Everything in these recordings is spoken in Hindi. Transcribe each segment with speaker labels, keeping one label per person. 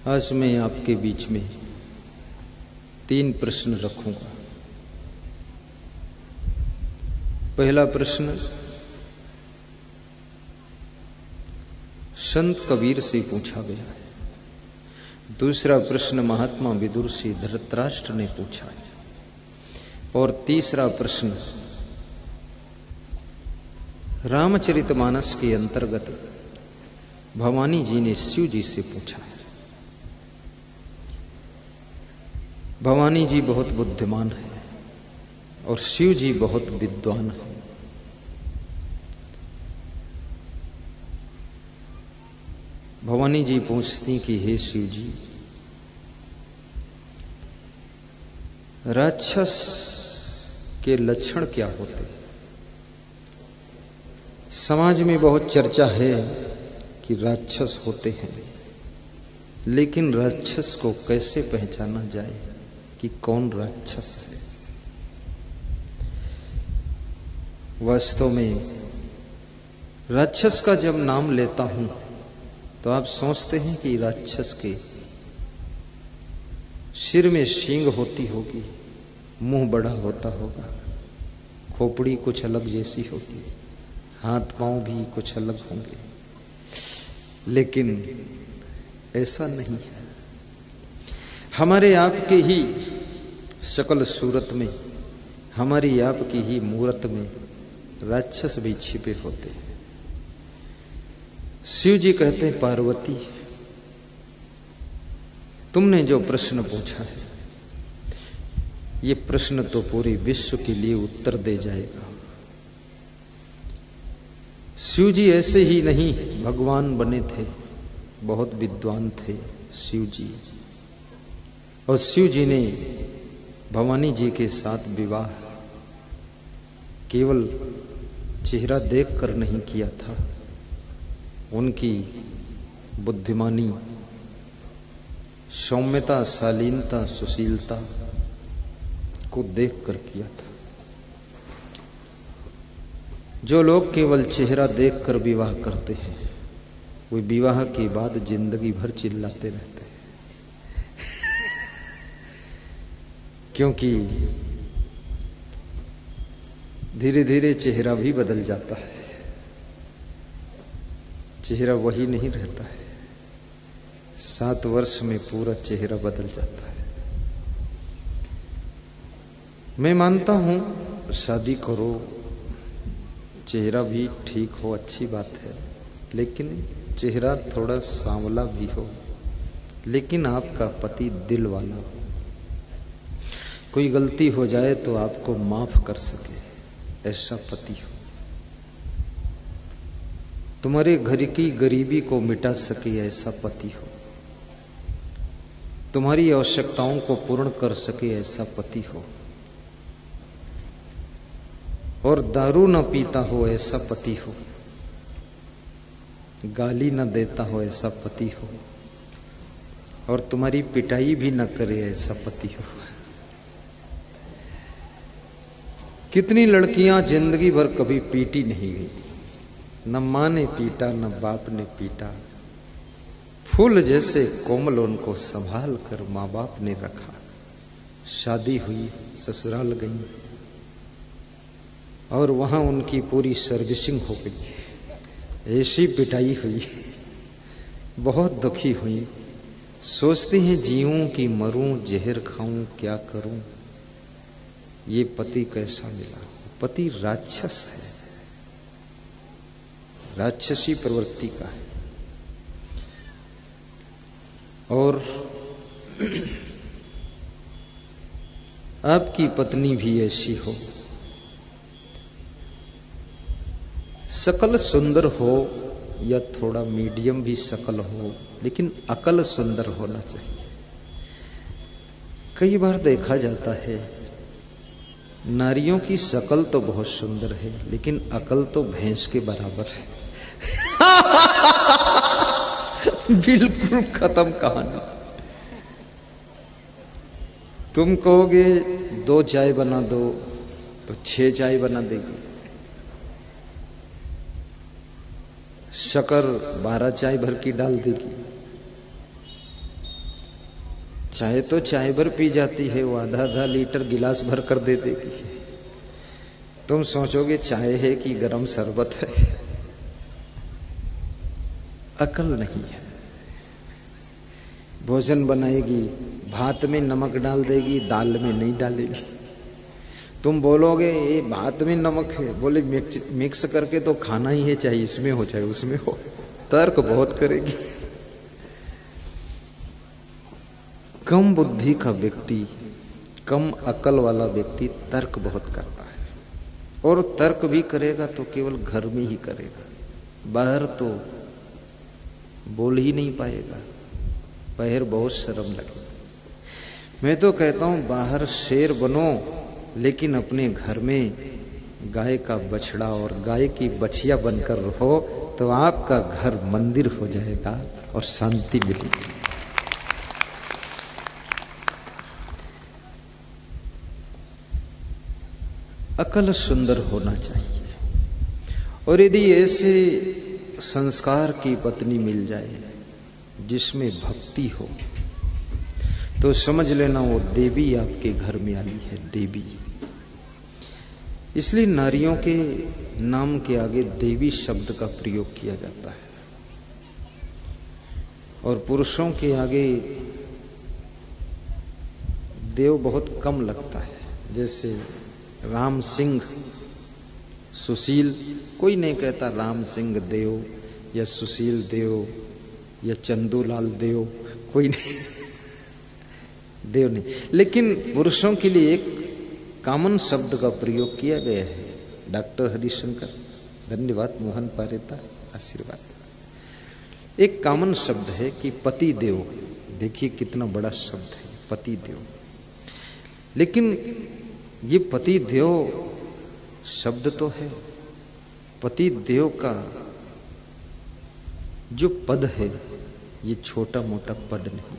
Speaker 1: आज मैं आपके बीच में 3 प्रश्न रखूंगा। पहला प्रश्न संत कबीर से पूछा गया है। दूसरा प्रश्न महात्मा विदुर से धृतराष्ट्र ने पूछा है। और तीसरा प्रश्न रामचरितमानस के अंतर्गत भवानी जी ने शिव जी से पूछा है। भवानी जी बहुत बुद्धिमान है और शिव जी बहुत विद्वान है। भवानी जी पूछती कि हे शिव जी, राक्षस के लक्षण क्या होते हैं? समाज में बहुत चर्चा है कि राक्षस होते हैं, लेकिन राक्षस को कैसे पहचाना जाए कि कौन राक्षस है? वास्तव में राक्षस का जब नाम लेता हूं तो आप सोचते हैं कि राक्षस के सिर में सींग होती होगी, मुंह बड़ा होता होगा, खोपड़ी कुछ अलग जैसी होगी, हाथ पांव भी कुछ अलग होंगे, लेकिन ऐसा नहीं है। हमारे आपके ही शकल सूरत में, हमारी आपकी ही मूरत में राक्षस भी छिपे होते हैं। शिव जी कहते हैं, पार्वती तुमने जो प्रश्न पूछा है, ये प्रश्न तो पूरे विश्व के लिए उत्तर दे जाएगा। शिव जी ऐसे ही नहीं भगवान बने थे, बहुत विद्वान थे शिव जी। और शिव जी ने भवानी जी के साथ विवाह केवल चेहरा देखकर नहीं किया था, उनकी बुद्धिमानी, सौम्यता, शालीनता, सुशीलता को देखकर किया था। जो लोग केवल चेहरा देखकर विवाह करते हैं, वे विवाह के बाद जिंदगी भर चिल्लाते रहते हैं क्योंकि धीरे धीरे चेहरा भी बदल जाता है, चेहरा वही नहीं रहता है। 7 वर्ष में पूरा चेहरा बदल जाता है। मैं मानता हूं शादी करो, चेहरा भी ठीक हो, अच्छी बात है, लेकिन चेहरा थोड़ा सांवला भी हो, लेकिन आपका पति दिल वाला हो। कोई गलती हो जाए तो आपको माफ कर सके, ऐसा पति हो। तुम्हारे घर की गरीबी को मिटा सके, ऐसा पति हो। तुम्हारी आवश्यकताओं को पूर्ण कर सके, ऐसा पति हो। और दारू न पीता हो, ऐसा पति हो। गाली न देता हो, ऐसा पति हो। और तुम्हारी पिटाई भी न करे, ऐसा पति हो। कितनी लड़कियां जिंदगी भर कभी पीटी नहीं गई, न माँ ने पीटा न बाप ने पीटा, फूल जैसे कोमल उनको संभाल कर माँ बाप ने रखा। शादी हुई, ससुराल गई और वहां उनकी पूरी सर्विसिंग हो गई, ऐसी पिटाई हुई, बहुत दुखी हुई। सोचती हैं जीऊं कि मरूं, जहर खाऊं, क्या करूं। ये पति कैसा मिला? पति राक्षस है, राक्षसी प्रवृत्ति का है। और आपकी पत्नी भी ऐसी हो, शकल सुंदर हो या थोड़ा मीडियम भी शकल हो, लेकिन अकल सुंदर होना चाहिए। कई बार देखा जाता है नारियों की शकल तो बहुत सुंदर है, लेकिन अकल तो भैंस के बराबर है बिल्कुल खत्म कहानी। तुम कहोगे 2 चाय बना दो तो 6 चाय बना देगी, शक्कर 12 चाय भर की डाल देगी। चाय तो चाय भर पी जाती है, वो आधा आधा लीटर गिलास भर कर दे देगी। तुम सोचोगे चाय है कि गरम शरबत है। अकल नहीं है। भोजन बनाएगी, भात में नमक डाल देगी, दाल में नहीं डालेगी। तुम बोलोगे ये भात में नमक है, बोले मिक्स करके तो खाना ही है, चाहे इसमें हो चाहे उसमें हो। तर्क बहुत करेगी। कम बुद्धि का व्यक्ति, कम अकल वाला व्यक्ति तर्क बहुत करता है, और तर्क भी करेगा तो केवल घर में ही करेगा, बाहर तो बोल ही नहीं पाएगा, बाहर बहुत शर्म लगे। मैं तो कहता हूं बाहर शेर बनो, लेकिन अपने घर में गाय का बछड़ा और गाय की बछिया बनकर रहो, तो आपका घर मंदिर हो जाएगा और शांति मिलेगी। अकल सुंदर होना चाहिए, और यदि ऐसे संस्कार की पत्नी मिल जाए जिसमें भक्ति हो, तो समझ लेना वो देवी आपके घर में आई है, देवी। इसलिए नारियों के नाम के आगे देवी शब्द का प्रयोग किया जाता है, और पुरुषों के आगे देव बहुत कम लगता है। जैसे राम सिंह, सुशील, कोई नहीं कहता राम सिंह देव या सुशील देव या चंदूलाल देव, कोई नहीं, देव नहीं। लेकिन पुरुषों के लिए एक कॉमन शब्द का प्रयोग किया गया है। डॉक्टर हरिशंकर, धन्यवाद। मोहन पारेता, आशीर्वाद। एक कॉमन शब्द है कि पति देव। देखिए कितना बड़ा शब्द है, पति देव। लेकिन ये पति देव शब्द तो है, पति देव का जो पद है ये छोटा मोटा पद नहीं,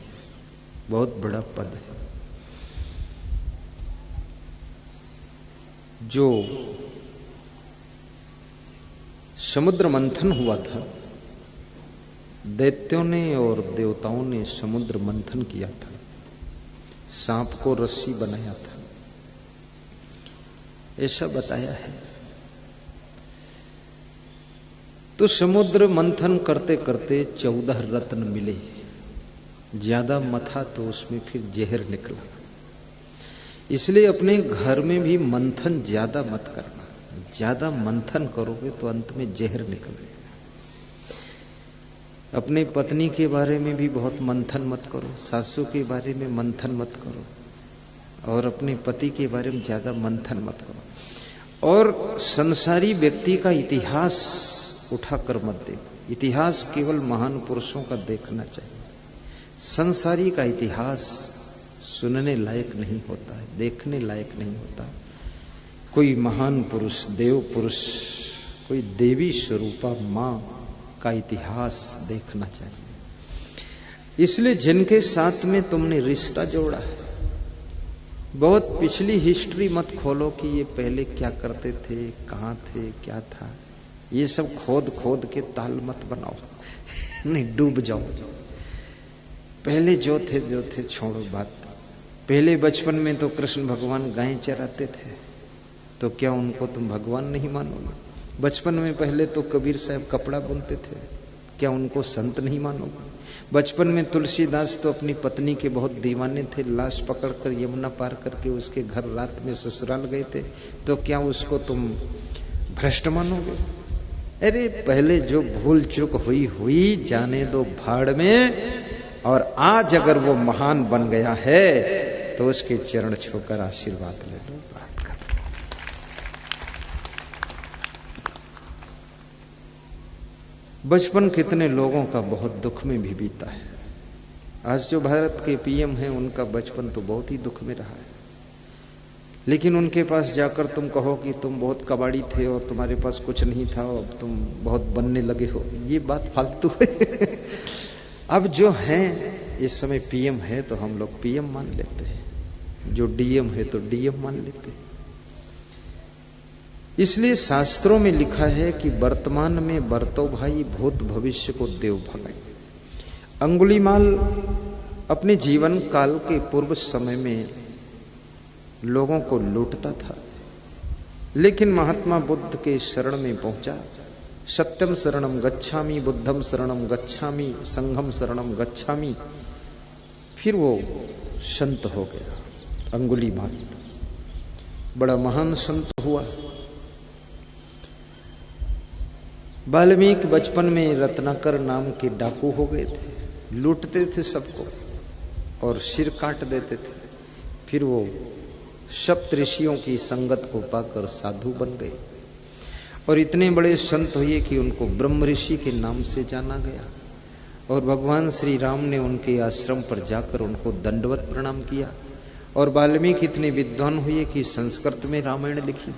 Speaker 1: बहुत बड़ा पद है। जो समुद्र मंथन हुआ था, दैत्यों ने और देवताओं ने समुद्र मंथन किया था, सांप को रस्सी बनाया था, ऐसा बताया है। तो समुद्र मंथन करते करते 14 रत्न मिले, ज्यादा मथा तो उसमें फिर जहर निकला। इसलिए अपने घर में भी मंथन ज्यादा मत करना, ज्यादा मंथन करोगे तो अंत में जहर निकलेगा। अपने पत्नी के बारे में भी बहुत मंथन मत करो, सासू के बारे में मंथन मत करो, और अपने पति के बारे में ज्यादा मंथन मत करो। और संसारी व्यक्ति का इतिहास उठाकर मत देखो, इतिहास केवल महान पुरुषों का देखना चाहिए। संसारी का इतिहास सुनने लायक नहीं होता है, देखने लायक नहीं होता। कोई महान पुरुष, देव पुरुष, कोई देवी स्वरूपा माँ का इतिहास देखना चाहिए। इसलिए जिनके साथ में तुमने रिश्ता जोड़ा है, बहुत पिछली हिस्ट्री मत खोलो कि ये पहले क्या करते थे, कहाँ थे, क्या था। ये सब खोद खोद के ताल मत बनाओ, नहीं डूब जाओ। पहले जो थे छोड़ो बात। पहले बचपन में तो कृष्ण भगवान गायें चराते थे, तो क्या उनको तुम भगवान नहीं मानोगे? बचपन में पहले तो कबीर साहब कपड़ा बुनते थे, क्या उनको संत नहीं मानोगे? बचपन में तुलसीदास तो अपनी पत्नी के बहुत दीवाने थे, लाश पकड़कर यमुना पार करके उसके घर रात में ससुराल गए थे, तो क्या उसको तुम भ्रष्ट मानोगे? अरे पहले जो भूल चूक हुई जाने दो भाड़ में, और आज अगर वो महान बन गया है तो उसके चरण छूकर आशीर्वाद ले लो, बात कर। बचपन कितने लोगों का बहुत दुख में भी बीता है। आज जो भारत के पीएम हैं उनका बचपन तो बहुत ही दुख में रहा है, लेकिन उनके पास जाकर तुम कहो कि तुम बहुत कबाड़ी थे और तुम्हारे पास कुछ नहीं था, अब तुम बहुत बनने लगे हो, ये बात फालतू है। अब जो हैं इस समय पीएम है तो हम लोग पीएम मान लेते हैं, जो डीएम है तो डीएम मान लेते हैं। इसलिए शास्त्रों में लिखा है कि वर्तमान में बरतो भाई, भूत भविष्य को देव भगाई। अंगुलीमाल अपने जीवन काल के पूर्व समय में लोगों को लूटता था, लेकिन महात्मा बुद्ध के शरण में पहुंचा। सत्यम शरणम गच्छामि, बुद्धम शरणम गच्छामि, संघम शरणम गच्छामि। फिर वो संत हो गया, अंगुलीमाल बड़ा महान संत हुआ। वाल्मीकि बचपन में रत्नाकर नाम के डाकू हो गए थे, लूटते थे सबको और सिर काट देते थे। फिर वो सप्त ऋषियों की संगत को पाकर साधु बन गए और इतने बड़े संत हुए कि उनको ब्रह्म ऋषि के नाम से जाना गया। और भगवान श्री राम ने उनके आश्रम पर जाकर उनको दंडवत प्रणाम किया। और वाल्मीकि इतने विद्वान हुए कि संस्कृत में रामायण लिखी,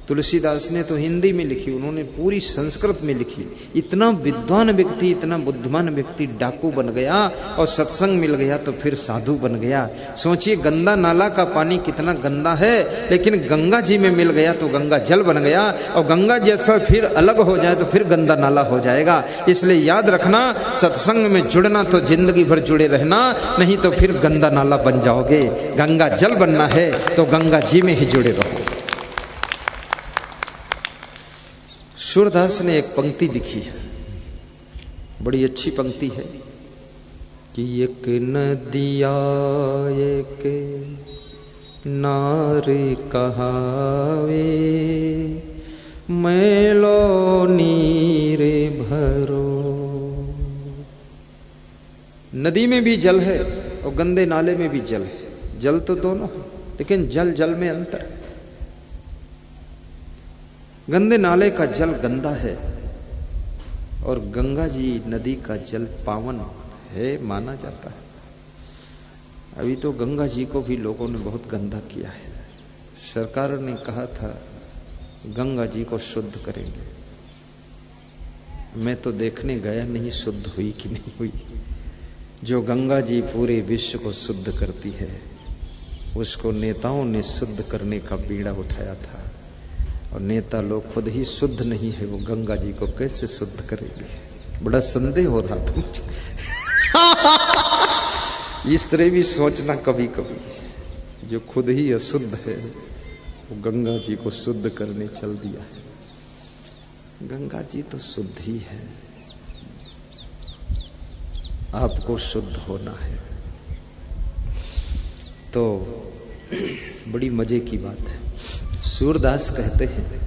Speaker 1: तुलसीदास ने तो हिंदी में लिखी, उन्होंने पूरी संस्कृत में लिखी। इतना विद्वान व्यक्ति, इतना बुद्धिमान व्यक्ति डाकू बन गया और सत्संग मिल गया तो फिर साधु बन गया। सोचिए, गंदा नाला का पानी कितना गंदा है, लेकिन गंगा जी में मिल गया तो गंगा जल बन गया। और गंगा जैसा फिर अलग हो जाए तो फिर गंदा नाला हो जाएगा। इसलिए याद रखना, सत्संग में जुड़ना तो जिंदगी भर जुड़े रहना, नहीं तो फिर गंदा नाला बन जाओगे। गंगा जल बनना है तो गंगा जी में ही जुड़े रहो। सूरदास ने एक पंक्ति लिखी है, बड़ी अच्छी पंक्ति है कि एक नदिया एक नारे कहावे, मैलो नीरे भरो। नदी में भी जल है और गंदे नाले में भी जल है। जल तो दोनों है, लेकिन जल जल में अंतर। गंदे नाले का जल गंदा है और गंगा जी नदी का जल पावन है, माना जाता है। अभी तो गंगा जी को भी लोगों ने बहुत गंदा किया है। सरकार ने कहा था गंगा जी को शुद्ध करेंगे। मैं तो देखने गया नहीं शुद्ध हुई कि नहीं हुई। जो गंगा जी पूरे विश्व को शुद्ध करती है, उसको नेताओं ने शुद्ध करने का बीड़ा उठाया था। और नेता लोग खुद ही शुद्ध नहीं है, वो गंगा जी को कैसे शुद्ध करेंगे? बड़ा संदेह हो रहा था मुझे। इस तरह भी सोचना कभी कभी, जो खुद ही अशुद्ध है वो गंगा जी को शुद्ध करने चल दिया है। गंगा जी तो शुद्ध ही है, आपको शुद्ध होना है। तो बड़ी मजे की बात है। सूरदास कहते हैं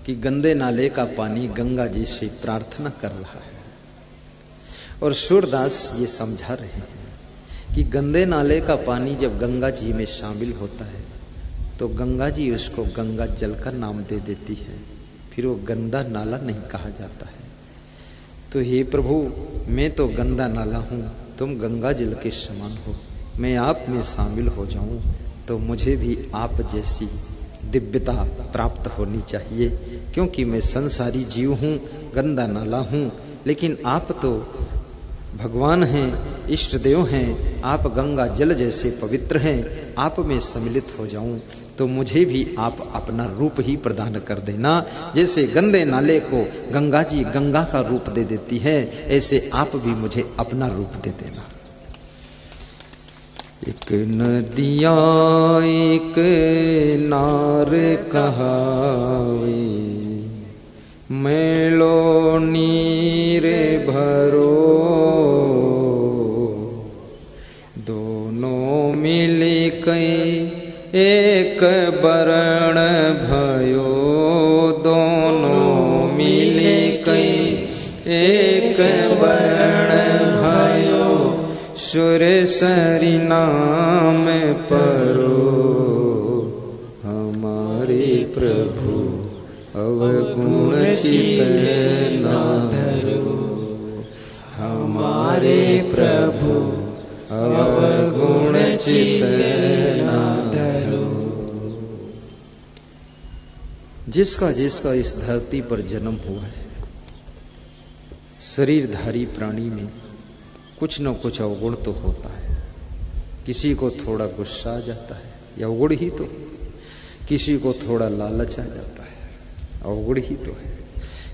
Speaker 1: कि गंदे नाले का पानी गंगा जी से प्रार्थना कर रहा है। और सूरदास ये समझा रहे हैं कि गंदे नाले का पानी जब गंगा जी में शामिल होता है तो गंगा जी उसको गंगा जल का नाम दे देती है, फिर वो गंदा नाला नहीं कहा जाता है। तो हे प्रभु, मैं तो गंदा नाला हूँ, तुम गंगा जल के समान हो। मैं आप में शामिल हो जाऊं तो मुझे भी आप जैसी दिव्यता प्राप्त होनी चाहिए, क्योंकि मैं संसारी जीव हूँ, गंदा नाला हूँ। लेकिन आप तो भगवान हैं, इष्ट देव हैं, आप गंगा जल जैसे पवित्र हैं। आप में सम्मिलित हो जाऊं तो मुझे भी आप अपना रूप ही प्रदान कर देना। जैसे गंदे नाले को गंगा जी गंगा का रूप दे देती है, ऐसे आप भी मुझे अपना रूप दे देना। एक नदिया एक नार कहावे, मैलो नीर भरो। दोनों मिली कई एक बरण भयो, दोनों मिली कई एक बरण भयो। सुरेसरी नाम परो, हमारे प्रभु अवगुण चित न धरो। हमारे प्रभु अवगुण चित न धरो। जिसका जिसका इस धरती पर जन्म हुआ है, शरीरधारी प्राणी में कुछ न कुछ अवगुण तो होता है। किसी को थोड़ा गुस्सा आ जाता है, यह अवगुण ही तो है। किसी को थोड़ा लालच आ जाता है, अवगुण ही तो है।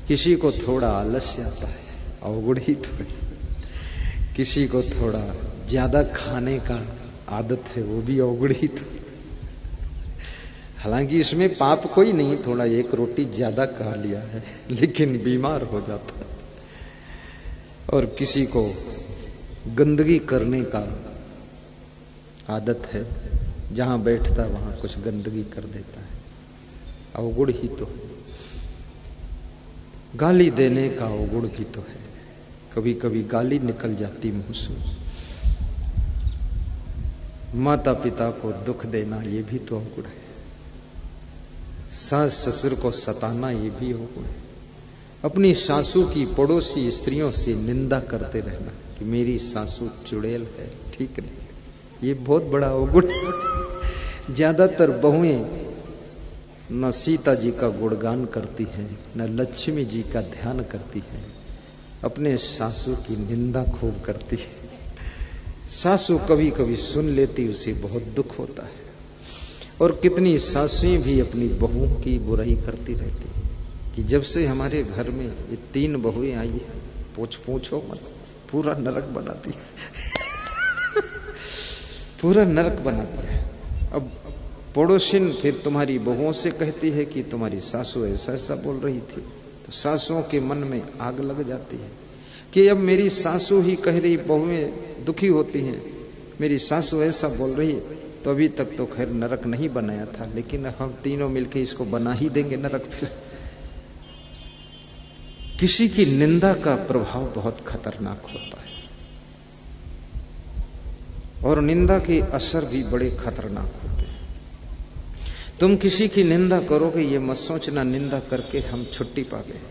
Speaker 1: किसी को थोड़ा आलस्य आता है, अवगुण ही तो है। किसी को थोड़ा ज्यादा खाने का आदत है, वो भी अवगुणी तो। हालांकि इसमें पाप कोई नहीं, थोड़ा एक रोटी ज्यादा खा लिया है लेकिन बीमार हो जाता है। और किसी को गंदगी करने का आदत है, जहां बैठता वहां कुछ गंदगी कर देता है, अवगुण ही तो है। गाली देने का अवगुण भी तो है, कभी कभी गाली निकल जाती मुंह से। माता पिता को दुख देना ये भी तो अवगुण है। सास ससुर को सताना ये भी अवगुण है। अपनी सासू की पड़ोसी स्त्रियों से निंदा करते रहना कि मेरी सासू चुड़ैल है, ठीक नहीं, ये बहुत बड़ा अवगुण है। ज्यादातर बहुएं न सीता जी का गुणगान करती हैं, न लक्ष्मी जी का ध्यान करती हैं, अपने सासू की निंदा खूब करती है। सासू कभी कभी सुन लेती, उसे बहुत दुख होता है। और कितनी सासुएं भी अपनी बहुओं की बुराई करती रहती है कि जब से हमारे घर में ये 3 बहुएं आई है, पूछो मत, पूरा नरक बना दिया पूरा नरक बना दिया। अब पड़ोसिन फिर तुम्हारी बहुओं से कहती है कि तुम्हारी सासू ऐसा ऐसा बोल रही थी, तो सासुओं के मन में आग लग जाती है कि अब मेरी सासू ही कह रही, बहुएं दुखी होती हैं, मेरी सासू ऐसा बोल रही है, तो अभी तक तो खैर नरक नहीं बनाया था, लेकिन हम तीनों मिलकर इसको बना ही देंगे नरक। फिर किसी की निंदा का प्रभाव बहुत खतरनाक होता है और निंदा के असर भी बड़े खतरनाक होते हैं। तुम किसी की निंदा करोगे, ये मत सोचना निंदा करके हम छुट्टी पा गए।